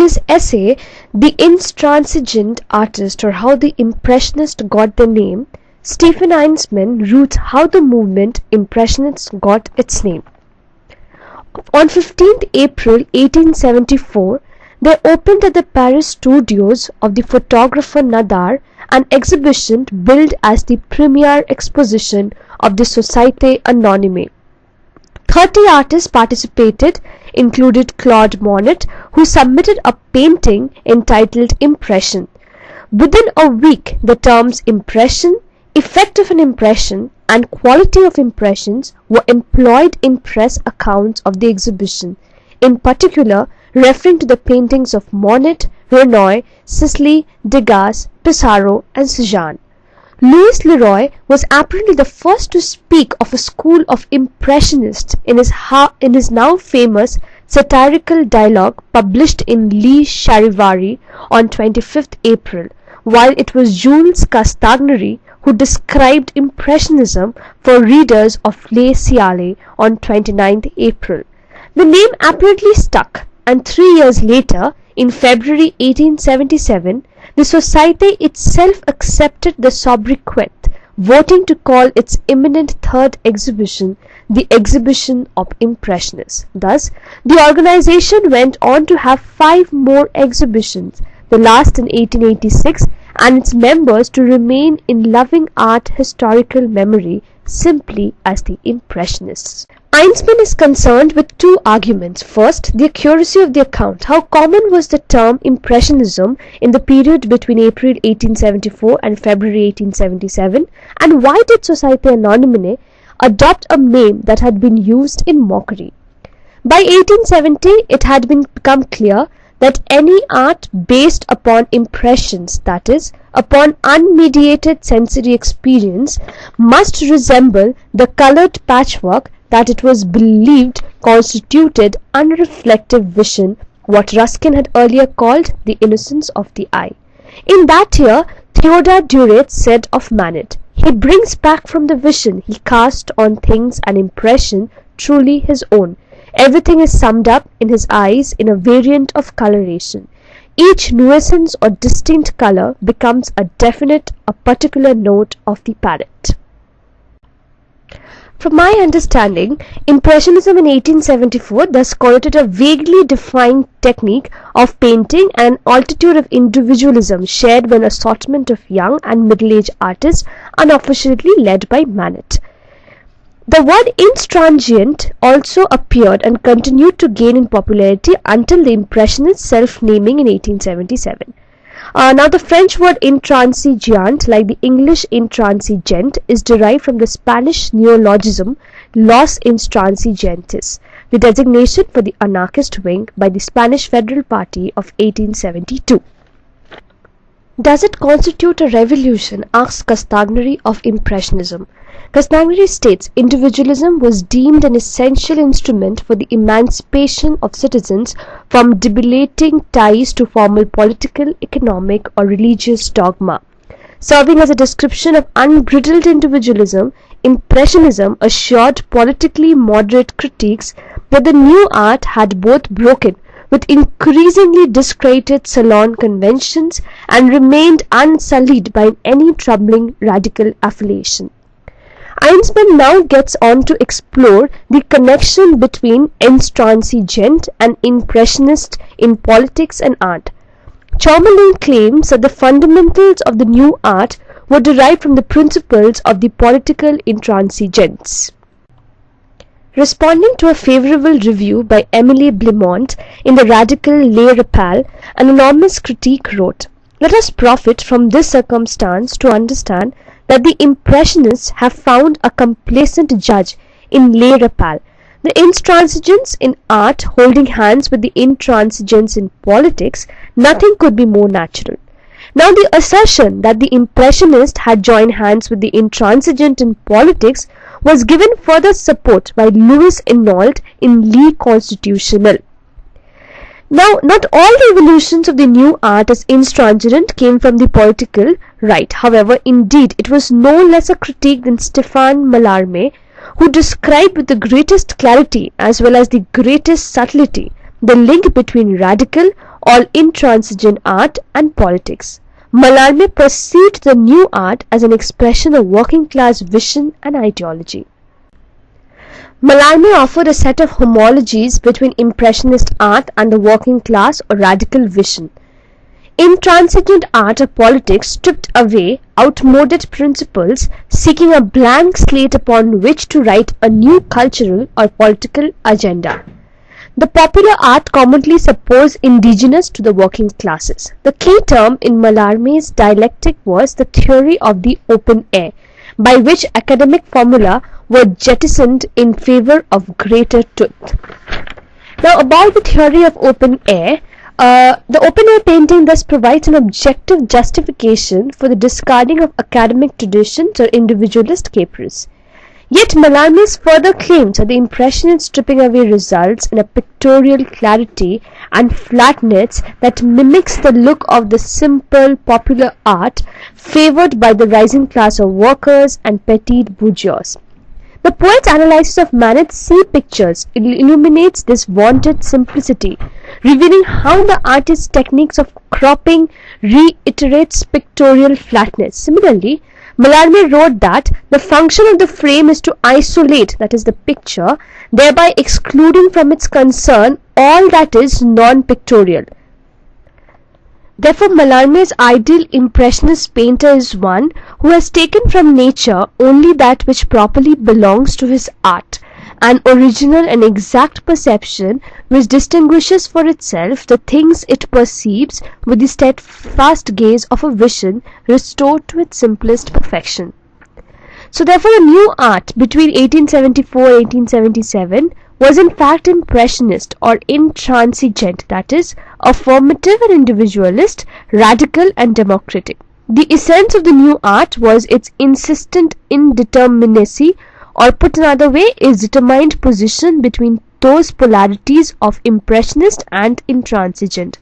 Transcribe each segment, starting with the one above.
his essay, The Intransigent Artist, or How the Impressionists Got Their Name, Stephen Eisenman roots how the movement Impressionists got its name. On 15th April 1874, they opened at the Paris studios of the photographer Nadar an exhibition billed as the premier exposition of the Société Anonyme. 30 artists participated, included Claude Monet, who submitted a painting entitled Impression. Within a week, the terms impression, effect of an impression, and quality of impressions were employed in press accounts of the exhibition, in particular referring to the paintings of Monet, Renoir, Sisley, Degas, Pissarro, and Cézanne. Louis Leroy was apparently the first to speak of a school of impressionists in his now famous satirical dialogue published in Le Charivari on 25th April, while it was Jules Castagneri who described Impressionism for readers of Les Ciales on 29th April. The name apparently stuck, and 3 years later, in February 1877, the Society itself accepted the sobriquet, voting to call its imminent third exhibition the Exhibition of Impressionists. Thus, the organization went on to have 5 more exhibitions, the last in 1886, and its members to remain in loving art historical memory simply as the Impressionists. Eisenman is concerned with 2 arguments. First, the accuracy of the account. How common was the term Impressionism in the period between April 1874 and February 1877, and why did Société Anonyme adopt a name that had been used in mockery? By 1870, it had become clear that any art based upon impressions, that is, upon unmediated sensory experience, must resemble the coloured patchwork that it was believed constituted unreflective vision, what Ruskin had earlier called the innocence of the eye. In that year, Theodore Duret said of Manet, "He brings back from the vision he cast on things an impression truly his own. Everything is summed up in his eyes in a variant of coloration. Each nuisance or distinct colour becomes a definite, a particular note of the palette." From my understanding, Impressionism in 1874 thus connoted a vaguely defined technique of painting and an altitude of individualism shared by an assortment of young and middle-aged artists unofficially led by Manet. The word intransigent also appeared and continued to gain in popularity until the Impressionist self-naming in 1877. Now the French word intransigent, like the English intransigent, is derived from the Spanish neologism los intransigentes, the designation for the anarchist wing by the Spanish Federal Party of 1872. Does it constitute a revolution? Asks Castagneri of Impressionism. Castagneri states individualism was deemed an essential instrument for the emancipation of citizens from debilitating ties to formal political, economic, or religious dogma. Serving as a description of unbridled individualism, Impressionism assured politically moderate critics that the new art had both broken with increasingly discredited salon conventions and remained unsullied by any troubling radical affiliation. Eisenman now gets on to explore the connection between intransigent and impressionist in politics and art. Tourmaline claims that the fundamentals of the new art were derived from the principles of the political intransigence. Responding to a favourable review by Emily Blimont in the radical Les Rappels, an anonymous critic wrote, "Let us profit from this circumstance to understand that the Impressionists have found a complacent judge in Les Rappels. The intransigents in art holding hands with the intransigents in politics, nothing could be more natural." Now the assertion that the Impressionist had joined hands with the intransigent in politics was given further support by Louis Hénault in Le Constitutionnel. Now, not all revolutions of the new art as intransigent came from the political right. However, indeed, it was no less a critique than Stéphane Mallarmé, who described with the greatest clarity as well as the greatest subtlety the link between radical all intransigent art and politics. Mallarmé perceived the new art as an expression of working class vision and ideology. Mallarmé offered a set of homologies between Impressionist art and the working class or radical vision. Intransigent art or politics stripped away outmoded principles, seeking a blank slate upon which to write a new cultural or political agenda. The popular art commonly supposed indigenous to the working classes. The key term in Mallarmé's dialectic was the theory of the open air, by which academic formula were jettisoned in favor of greater truth. Now, about the theory of open air, the open air painting thus provides an objective justification for the discarding of academic traditions or individualist caprice. Yet Mallarmé's further claims that the Impressionists stripping away results in a pictorial clarity and flatness that mimics the look of the simple popular art favoured by the rising class of workers and petit bourgeois. The poet's analysis of Manet's sea pictures illuminates this vaunted simplicity, revealing how the artist's techniques of cropping reiterates pictorial flatness. Similarly, Mallarmé wrote that the function of the frame is to isolate, that is the picture, thereby excluding from its concern all that is non-pictorial. Therefore, Mallarmé's ideal Impressionist painter is one who has taken from nature only that which properly belongs to his art, an original and exact perception which distinguishes for itself the things it perceives with the steadfast gaze of a vision restored to its simplest perfection. So therefore the new art between 1874 and 1877 was in fact Impressionist or intransigent, that is, affirmative and individualist, radical and democratic. The essence of the new art was its insistent indeterminacy, or put another way, its determined position between those polarities of Impressionist and intransigent.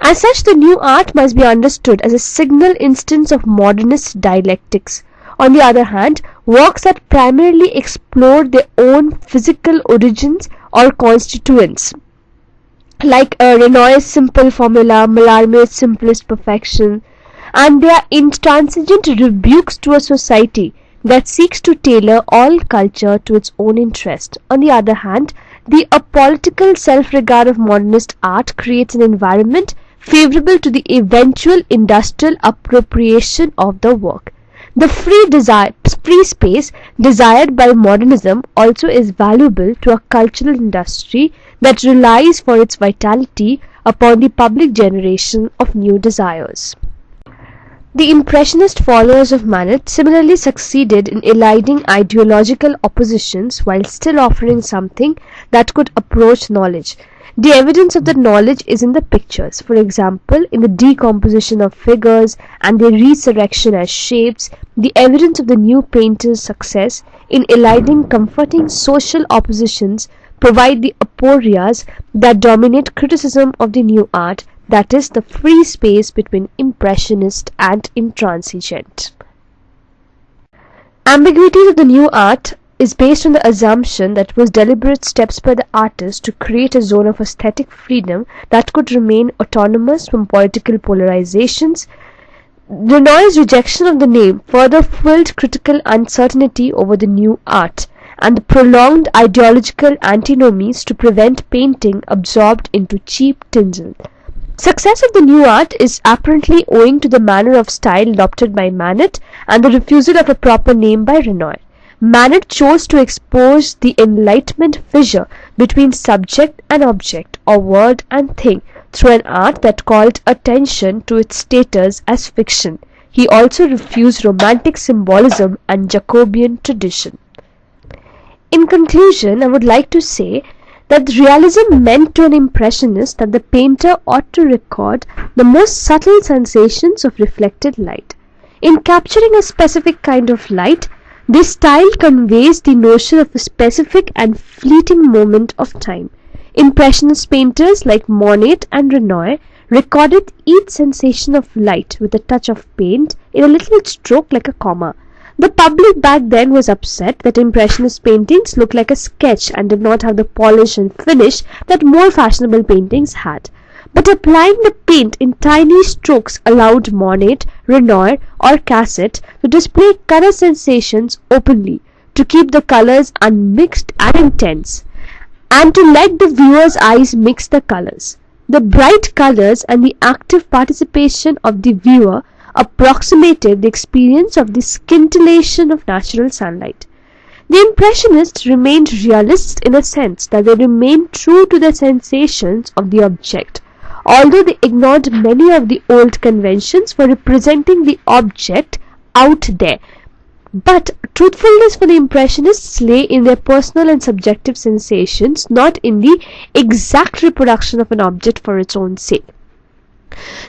As such, the new art must be understood as a signal instance of modernist dialectics. On the other hand, works that primarily explore their own physical origins or constituents, like Renoir's simple formula, Mallarmé's simplest perfection, and their intransigent rebukes to a society that seeks to tailor all culture to its own interest. On the other hand, the apolitical self-regard of modernist art creates an environment favorable to the eventual industrial appropriation of the work. The free space desired by modernism also is valuable to a cultural industry that relies for its vitality upon the public generation of new desires. The Impressionist followers of Manet similarly succeeded in eliding ideological oppositions while still offering something that could approach knowledge. The evidence of that knowledge is in the pictures, for example, in the decomposition of figures and their resurrection as shapes, the evidence of the new painter's success in eliding comforting social oppositions provide the aporias that dominate criticism of the new art, that is, the free space between Impressionist and intransigent. Ambiguities of the new art is based on the assumption that it was deliberate steps by the artist to create a zone of aesthetic freedom that could remain autonomous from political polarizations. Renoir's rejection of the name further fueled critical uncertainty over the new art, and the prolonged ideological antinomies to prevent painting absorbed into cheap tinsel. Success of the new art is apparently owing to the manner of style adopted by Manet and the refusal of a proper name by Renoir. Manet chose to expose the Enlightenment fissure between subject and object, or word and thing, through an art that called attention to its status as fiction. He also refused romantic symbolism and Jacobean tradition. In conclusion, I would like to say that realism meant to an Impressionist that the painter ought to record the most subtle sensations of reflected light. In capturing a specific kind of light, this style conveys the notion of a specific and fleeting moment of time. Impressionist painters like Monet and Renoir recorded each sensation of light with a touch of paint in a little stroke like a comma. The public back then was upset that Impressionist paintings looked like a sketch and did not have the polish and finish that more fashionable paintings had. But applying the paint in tiny strokes allowed Monet, Renoir, or Cassatt to display color sensations openly, to keep the colors unmixed and intense, and to let the viewer's eyes mix the colors. The bright colors and the active participation of the viewer approximated the experience of the scintillation of natural sunlight. The Impressionists remained realists in a sense that they remained true to the sensations of the object, although they ignored many of the old conventions for representing the object out there. But truthfulness for the Impressionists lay in their personal and subjective sensations, not in the exact reproduction of an object for its own sake.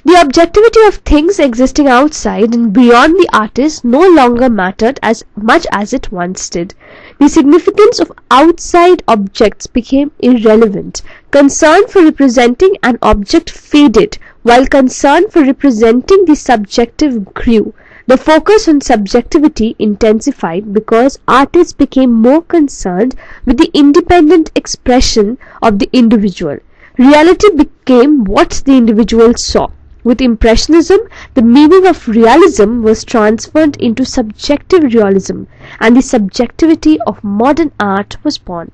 The objectivity of things existing outside and beyond the artist no longer mattered as much as it once did. The significance of outside objects became irrelevant. Concern for representing an object faded, while concern for representing the subjective grew. The focus on subjectivity intensified because artists became more concerned with the independent expression of the individual. Reality became what the individual saw. With Impressionism, the meaning of realism was transferred into subjective realism, and the subjectivity of modern art was born.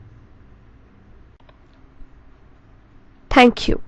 Thank you.